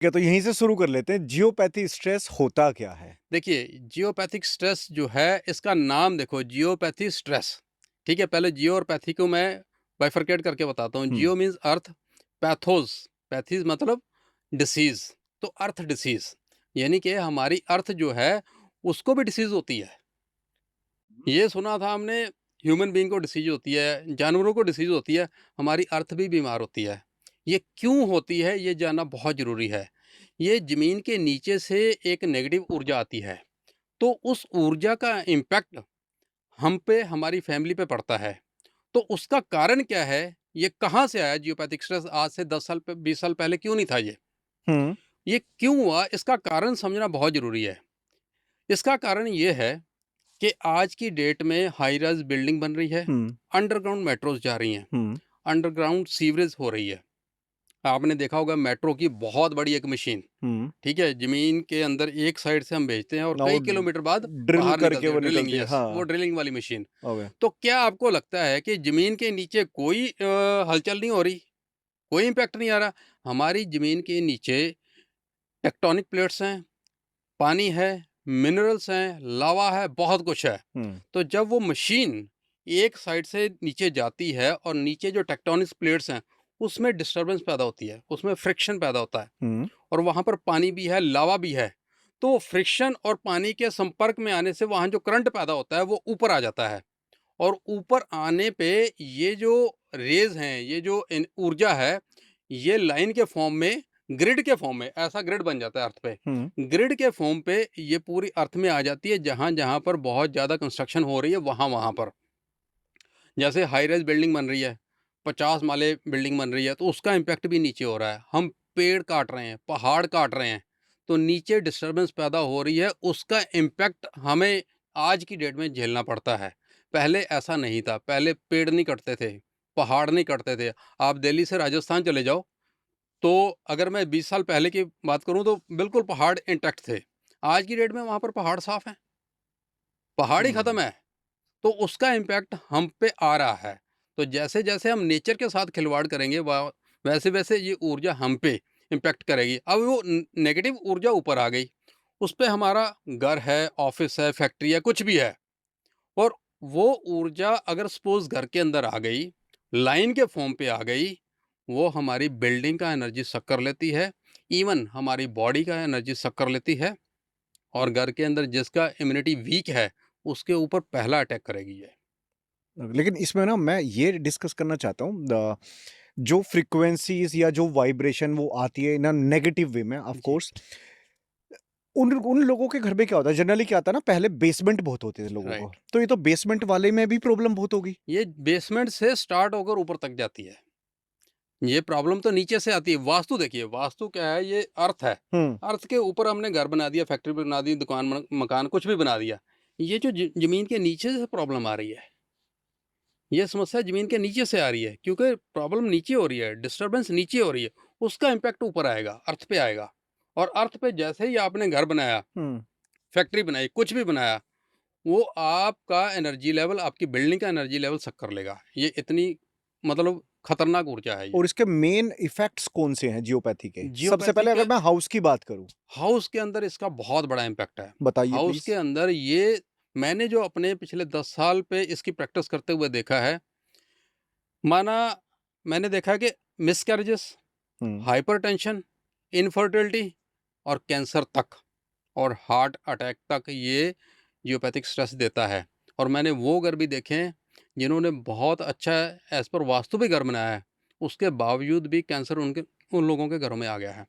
तो यहीं से शुरू कर लेते हैं, जियोपैथी स्ट्रेस होता क्या है? देखिए, जियोपैथिक स्ट्रेस जो है, इसका नाम देखो जियोपैथी स्ट्रेस, ठीक है? पहले जियो और पैथी को मैं बाइफरकेट करके बताता हूँ। हुँ, जियो मीन्स अर्थ, पैथोस, पैथीज़ मतलब डिसीज़, तो अर्थ डिसीज़, यानी कि हमारी अर्थ जो है, उसको भी डिसीज़ होती है। ये सुना था हमने, ह्यूमन बीइंग को डिसीज़ होती है, जानवरों को डिसीज़ होती है, हमारी अर्थ भी बीमार होती है। ये क्यों होती है, ये जानना बहुत ज़रूरी है। ये ज़मीन के नीचे से एक नेगेटिव ऊर्जा आती है। तो उस ऊर्जा का इम्पैक्ट हम पे, हमारी फैमिली पे पड़ता है। तो उसका कारण क्या है? ये कहाँ से आया जियोपैथिक स्ट्रेस? आज से 10 साल 20 साल पहले क्यों नहीं था ये? हुँ, ये क्यों हुआ? इसका कारण समझना बहुत ज़रूरी है। इसका कारण ये है कि आज की डेट में हाई राइज़ बिल्डिंग बन रही है, हुँ, अंडरग्राउंड मेट्रोज़ जा रही हैं, हुँ, अंडरग्राउंड सीवरेज हो रही है। आपने देखा होगा मेट्रो की बहुत बड़ी एक मशीन, हुँ। ठीक है? ज़मीन के अंदर एक साइड से हम भेजते हैं और ना वो कई किलोमीटर बाद ड्रिल बाहर करके निकलती है, वो ड्रिलिंग, निकलती है। यस, वो हाँ, ड्रिलिंग वाली मशीन। ओके। तो क्या आपको लगता है कि ज़मीन के नीचे कोई हलचल नहीं हो रही? कोई इम्पैक्ट नहीं आ रहा? हमारी ज़मीन के नीचे टेक्टोनिक प्लेट्स हैं, पानी है, मिनरल्स हैं, लावा है, बहुत कुछ है। हुँ, तो जब वो मशीन एक साइड से नीचे जाती है और नीचे जो टेक्टोनिक प्लेट्स हैं, उसमें डिस्टर्बेंस पैदा होती है, उसमें फ्रिक्शन पैदा होता है हुँ, और वहाँ पर पानी भी है, लावा भी है। तो फ्रिक्शन और पानी के संपर्क में आने से वहाँ जो करंट पैदा होता है, वो ऊपर आ जाता है और ऊपर आने पे ये जो रेज़ हैं, ये जो ऊर्जा है, ये लाइन के फॉर्म में, ग्रिड के फॉर्म में, ऐसा ग्रिड बन जाता है अर्थ पे। हुँ, ग्रिड के फॉर्म पे ये पूरी अर्थ में आ जाती है, जहाँ-जहाँ पर बहुत ज़्यादा कंस्ट्रक्शन हो रही है, वहाँ-वहाँ पर। जैसे हाई राइज़ बिल्डिंग बन रही है, 50 माले बिल्डिंग बन रही है, तो उसका इम्पैक्ट भी नीचे हो रहा है। हम पेड़ काट रहे हैं, पहाड़ काट रहे हैं, तो नीचे डिस्टर्बेंस पैदा हो रही है, उसका इम्पैक्ट हमें आज की डेट में झेलना पड़ता है। पहले ऐसा नहीं था, पहले पेड़ नहीं कटते थे, पहाड़ नहीं कटते थे। आप दिल्ली से राजस्थान चले जाओ, तो अगर मैं 20 साल पहले की बात करूँ तो बिल्कुल पहाड़ इंटैक्ट थे। आज की डेट में वहाँ पर पहाड़ साफ हैं, पहाड़ ही खत्म हुँ। है। तो उसका इम्पैक्ट हम पे आ रहा है। तो जैसे-जैसे हम नेचर के साथ खिलवाड़ करेंगे वैसे-वैसे ये ऊर्जा हम पे इम्पैक्ट करेगी। अब वो नेगेटिव ऊर्जा ऊपर आ गई, उस पे हमारा घर है, ऑफ़िस है, फैक्ट्री है, कुछ भी है और वो ऊर्जा अगर सपोज़ घर के अंदर आ गई, लाइन के फ़ॉर्म पे आ गई, वो हमारी बिल्डिंग का एनर्जी सक कर लेती है, इवन हमारी बॉडी का एनर्जी सक कर लेती है और घर के अंदर जिसका इम्यूनिटी वीक है, उसके ऊपर पहला अटैक करेगी ये। लेकिन इसमें ना मैं ये डिस्कस करना चाहता हूँ जो फ्रीक्वेंसीज़ या जो वाइब्रेशन वो आती है इन अ नेगेटिव वे में ऑफ जी। कोर्स, उन उन लोगों के घर में क्या होता है जनरली क्या आता है ना पहले बेसमेंट बहुत होते थे लोगों को, राइट। तो ये तो बेसमेंट वाले में भी प्रॉब्लम बहुत होगी? ये बेसमेंट से स्टार्ट होकर ऊपर तक जाती है। ये प्रॉब्लम तो नीचे से आती है। वास्तु देखिए, वास्तु क्या है? ये अर्थ है। हुँ, अर्थ के ऊपर हमने घर बना दिया, फैक्ट्री बना दी, दुकान मकान कुछ भी बना दिया। ये जो ज़मीन के नीचे से प्रॉब्लम आ रही है, ये समस्या ज़मीन के नीचे से आ रही है क्योंकि प्रॉब्लम नीचे हो रही है, डिस्टर्बेंस नीचे हो रही है। उसका इम्पैक्ट ऊपर आएगा, अर्थ पे आएगा और अर्थ पे जैसे ही आपने घर बनाया, हुँ। फैक्ट्री बनाई, कुछ भी बनाया, वो आपका एनर्जी लेवल, आपकी बिल्डिंग का एनर्जी लेवल सक कर लेगा। ये इतनी मतलब खतरनाक ऊर्जा है ये। और इसके मेन इफ़ेक्ट्स कौन से हैं जियोपैथी के? सबसे जियोपैथी पहले के अगर मैं हाउस की बात करूँ, हाउस के अंदर इसका बहुत बड़ा इम्पैक्ट है। बताइए हाउस प्लीज़? के अंदर ये मैंने जो अपने पिछले 10 साल पे इसकी प्रैक्टिस करते हुए देखा है, माना मैंने देखा है कि मिसकैरेजेस, हुँ, हाइपरटेंशन, इनफर्टिलिटी और कैंसर तक और हार्ट अटैक तक ये जियोपैथिक स्ट्रेस देता है। और मैंने वो घर भी देखे हैं जिन्होंने बहुत अच्छा एज़ पर वास्तु भी घर बनाया है, उसके बावजूद भी कैंसर उन लोगों के घरों में आ गया है।